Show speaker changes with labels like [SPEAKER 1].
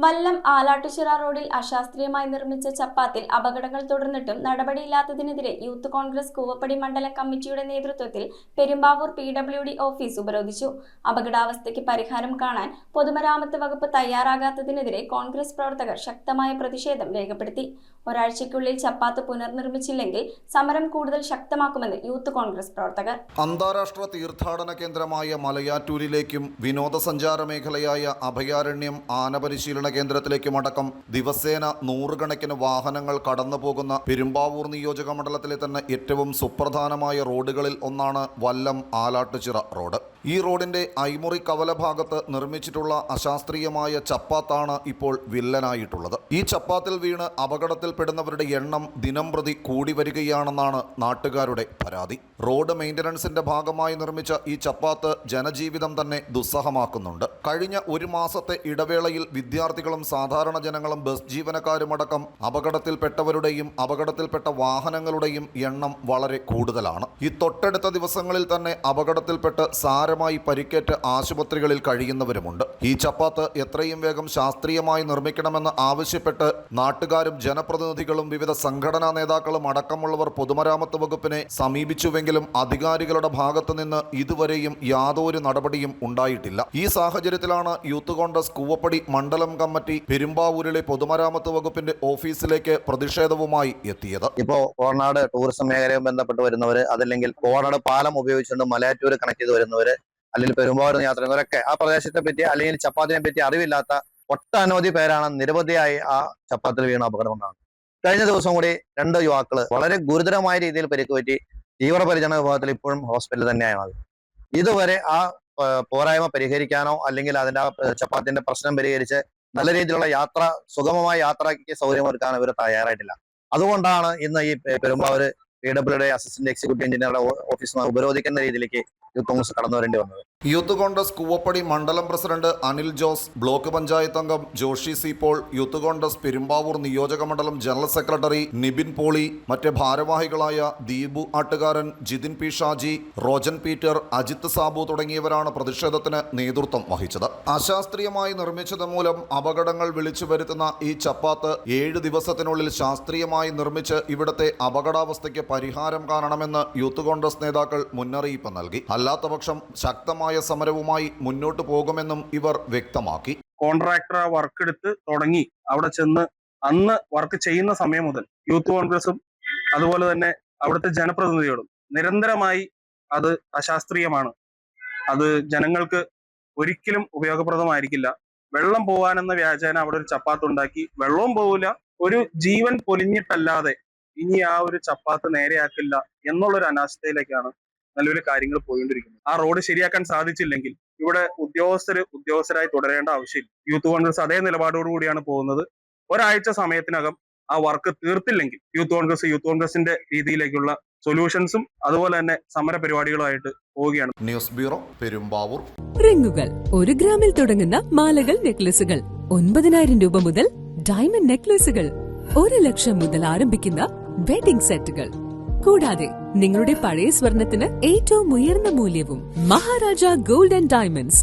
[SPEAKER 1] വല്ലം ആലാട്ടുചിറ റോഡിൽ അശാസ്ത്രീയമായി നിർമ്മിച്ച ചപ്പാത്തിൽ അപകടങ്ങൾ തുടർന്നിട്ടും നടപടിയില്ലാത്തതിനെതിരെ യൂത്ത് കോൺഗ്രസ് കൂവപ്പടി മണ്ഡലം കമ്മിറ്റിയുടെ നേതൃത്വത്തിൽ പെരുമ്പാവൂർ PWD ഓഫീസ് ഉപരോധിച്ചു. അപകടാവസ്ഥയ്ക്ക് പരിഹാരം കാണാൻ പൊതുമരാമത്ത് വകുപ്പ് തയ്യാറാകാത്തതിനെതിരെ കോൺഗ്രസ് പ്രവർത്തകർ ശക്തമായ പ്രതിഷേധം രേഖപ്പെടുത്തി. ഒരാഴ്ചയ്ക്കുള്ളിൽ ചപ്പാത്ത് പുനർനിർമ്മിച്ചില്ലെങ്കിൽ സമരം കൂടുതൽ ശക്തമാക്കുമെന്ന് യൂത്ത് കോൺഗ്രസ് പ്രവർത്തകർ.
[SPEAKER 2] അന്താരാഷ്ട്ര തീർത്ഥാടന കേന്ദ്രമായ മലയാറ്റൂരിലേക്കും വിനോദസഞ്ചാര മേഖലയായ അഭയാരണ്യം ആനപരിശീലന കേന്ദ്രത്തിലേക്കുമടക്കം ദിവസേന നൂറുകണക്കിന് വാഹനങ്ങൾ കടന്നുപോകുന്ന പെരുമ്പാവൂർ നിയോജക മണ്ഡലത്തിലെ തന്നെ ഏറ്റവും സുപ്രധാനമായ റോഡുകളിൽ ഒന്നാണ് വല്ലം ആലാട്ടുചിറ റോഡ്. ഈ റോഡിന്റെ ഐമുറി കവല ഭാഗത്ത് നിർമ്മിച്ചിട്ടുള്ള അശാസ്ത്രീയമായ ചപ്പാത്താണ് ഇപ്പോൾ വില്ലനായിട്ടുള്ളത്. ഈ ചപ്പാത്തിൽ വീണ് അപകടത്തിൽപ്പെടുന്നവരുടെ എണ്ണം ദിനംപ്രതി കൂടി വരികയാണെന്നാണ് നാട്ടുകാരുടെ പരാതി. റോഡ് മെയിൻ്റനൻസിന്റെ ഭാഗമായി നിർമ്മിച്ച ഈ ചപ്പാത്ത് ജനജീവിതം തന്നെ ദുസ്സഹമാക്കുന്നുണ്ട്. കഴിഞ്ഞ ഒരു മാസത്തെ ഇടവേളയിൽ വിദ്യാർത്ഥികളും സാധാരണ ജനങ്ങളും ബസ് ജീവനക്കാരുമടക്കം അപകടത്തിൽപ്പെട്ടവരുടെയും അപകടത്തിൽപ്പെട്ട വാഹനങ്ങളുടെയും എണ്ണം വളരെ കൂടുതലാണ്. ഈ തൊട്ടടുത്ത ദിവസങ്ങളിൽ തന്നെ അപകടത്തിൽപ്പെട്ട് സാരമായി പരിക്കേറ്റ് ആശുപത്രികളിൽ കഴിയുന്നവരുമുണ്ട്. ഈ ചപ്പാത്ത് എത്രയും വേഗം ശാസ്ത്രീയമായി നിർമ്മിക്കണമെന്ന് ആവശ്യപ്പെട്ട് നാട്ടുകാരും ജനപ്രതിനിധികളും വിവിധ സംഘടനാ നേതാക്കളും അടക്കമുള്ളവർ പൊതുമരാമത്ത് വകുപ്പിനെ സമീപിച്ചുവെങ്കിലും അധികാരികളുടെ ഭാഗത്തു നിന്ന് ഇതുവരെയും യാതൊരു നടപടിയും ഉണ്ടായിട്ടില്ല. ഈ സാഹചര്യത്തിലാണ് യൂത്ത് കോൺഗ്രസ് കൂവപ്പടി മണ്ഡലം കമ്മിറ്റി പെരുമ്പാവൂരിലെ പൊതുമരാമത്ത് വകുപ്പിന്റെ ഓഫീസിലേക്ക് പ്രതിഷേധവുമായി എത്തിയത്.
[SPEAKER 3] ഇപ്പോൾ കോർണാട് ടൂറിസം മേഖലയുമായി ബന്ധപ്പെട്ട് വരുന്നവര്, അതല്ലെങ്കിൽ കോർണാട് പാലം ഉപയോഗിച്ചുകൊണ്ട് മലയാറ്റൂർ കണക്ട് ചെയ്ത് വരുന്നവര്, അല്ലെങ്കിൽ പെരുമ്പാവൂർ യാത്ര ചെയ്യുന്നവരൊക്കെ ആ പ്രദേശത്തെ പറ്റി അല്ലെങ്കിൽ ചപ്പാത്തിനെ പറ്റി അറിവില്ലാത്ത ഒട്ടനവധി പേരാണ് നിരവധിയായി ആ ചപ്പാത്തിൽ വീണ അപകടമുണ്ടാകുന്നത്. കഴിഞ്ഞ ദിവസം കൂടി 2 യുവാക്കള് വളരെ ഗുരുതരമായ രീതിയിൽ പരിക്ക് പറ്റി തീവ്രപരിചരണ വിഭാഗത്തിൽ ഇപ്പോഴും ഹോസ്പിറ്റലിൽ തന്നെയാണ്. ഇതുവരെ ആ പോരായ്മ പരിഹരിക്കാനോ അല്ലെങ്കിൽ അതിന്റെ ചപ്പാത്തിന്റെ പ്രശ്നം പരിഹരിച്ച് നല്ല രീതിയിലുള്ള യാത്ര, സുഗമമായ യാത്രയ്ക്ക് സൗകര്യമൊരുക്കാൻ ഇവർ തയ്യാറായിട്ടില്ല. അതുകൊണ്ടാണ് ഇന്ന് ഈ പെരുമ്പാവൂർ PWD അസിസ്റ്റന്റ് എക്സിക്യൂട്ടീവ് എഞ്ചിനീയറുടെ ഓഫീസ് ഉപരോധിക്കുന്ന രീതിയിലേക്ക് യൂത്ത് കോൺഗ്രസ് കടന്നു വരേണ്ടി വന്നത്.
[SPEAKER 2] യൂത്ത് കോൺഗ്രസ് കൂവപ്പടി മണ്ഡലം പ്രസിഡന്റ് അനിൽ ജോസ്, ബ്ലോക്ക് പഞ്ചായത്ത് അംഗം ജോഷി സി പോൾ, യൂത്ത് കോൺഗ്രസ് പെരുമ്പാവൂർ നിയോജക മണ്ഡലം ജനറൽ സെക്രട്ടറി നിബിൻ പോളി, മറ്റ് ഭാരവാഹികളായ ദീപു ആട്ടുകാരൻ, ജിതിൻ പി ഷാജി, റോജൻ പീറ്റർ, അജിത് സാബു തുടങ്ങിയവരാണ് പ്രതിഷേധത്തിന് നേതൃത്വം വഹിച്ചത്. അശാസ്ത്രീയമായി നിർമ്മിച്ചത് മൂലം അപകടങ്ങൾ വിളിച്ചു വരുത്തുന്ന ഈ ചപ്പാത്ത് 7 ദിവസത്തിനുള്ളിൽ ശാസ്ത്രീയമായി നിർമ്മിച്ച് ഇവിടുത്തെ അപകടാവസ്ഥയ്ക്ക് പരിഹാരം കാണണമെന്ന് യൂത്ത് കോൺഗ്രസ് നേതാക്കൾ മുന്നറിയിപ്പ് നൽകി. അല്ലാത്തപക്ഷം ശക്തമായ സമരവുമായി മുന്നോട്ട് പോകുമെന്നും ഇവർ വ്യക്തമാക്കി.
[SPEAKER 4] കോൺട്രാക്ടർ ആ വർക്ക് എടുത്ത് തുടങ്ങി അവിടെ ചെന്ന് അന്ന് വർക്ക് ചെയ്യുന്ന സമയം മുതൽ യൂത്ത് കോൺഗ്രസും അതുപോലെ തന്നെ അവിടുത്തെ ജനപ്രതിനിധികളും നിരന്തരമായി അത് അശാസ്ത്രീയമാണ്, അത് ജനങ്ങൾക്ക് ഒരിക്കലും ഉപയോഗപ്രദമായിരിക്കില്ല, വെള്ളം പോവാനെന്ന വ്യാജേന അവിടെ ഒരു ചപ്പാത്ത് ഉണ്ടാക്കി, വെള്ളവും പോവില്ല, ഒരു ജീവൻ പൊലിഞ്ഞിട്ടല്ലാതെ ഇനി ആ ഒരു ചപ്പാത്ത് നേരെയാക്കില്ല എന്നുള്ളൊരു അനാസ്ഥയിലേക്കാണ് നിലവിലെ കാര്യങ്ങൾ പോയിക്കൊണ്ടിരിക്കുന്നത്. ആ റോഡ് ശരിയാക്കാൻ സാധിച്ചില്ലെങ്കിൽ ഇവിടെ ഉദ്യോഗസ്ഥരായി തുടരേണ്ട ആവശ്യമില്ല. യൂത്ത് കോൺഗ്രസ് അതേ നിലപാടോടുകൂടിയാണ് പോകുന്നത്. ഒരാഴ്ച സമയത്തിനകം ആ വർക്ക് തീർത്തില്ലെങ്കിൽ യൂത്ത് കോൺഗ്രസിന്റെ രീതിയിലേക്കുള്ള സൊല്യൂഷൻസും അതുപോലെ തന്നെ സമര പരിപാടികളുമായിട്ട് പോവുകയാണ്.
[SPEAKER 2] News bureau, Perumbavoor.
[SPEAKER 5] റിങ്ങുകൾ 1 ഗ്രാമിൽ തുടങ്ങുന്ന മാലകൾ, നെക്ലസുകൾ 9,000 രൂപ മുതൽ ഡയമണ്ട് നെക്ലസുകൾ 1 ലക്ഷം മുതൽ ആരംഭിക്കുന്ന വെഡിംഗ് സെറ്റുകൾ, കൂടാതെ നിങ്ങളുടെ പഴയ സ്വർണത്തിന് ഏറ്റവും ഉയർന്ന മൂല്യവും മഹാരാജ ഗോൾഡ് ആൻഡ് ഡയമണ്ട്സ്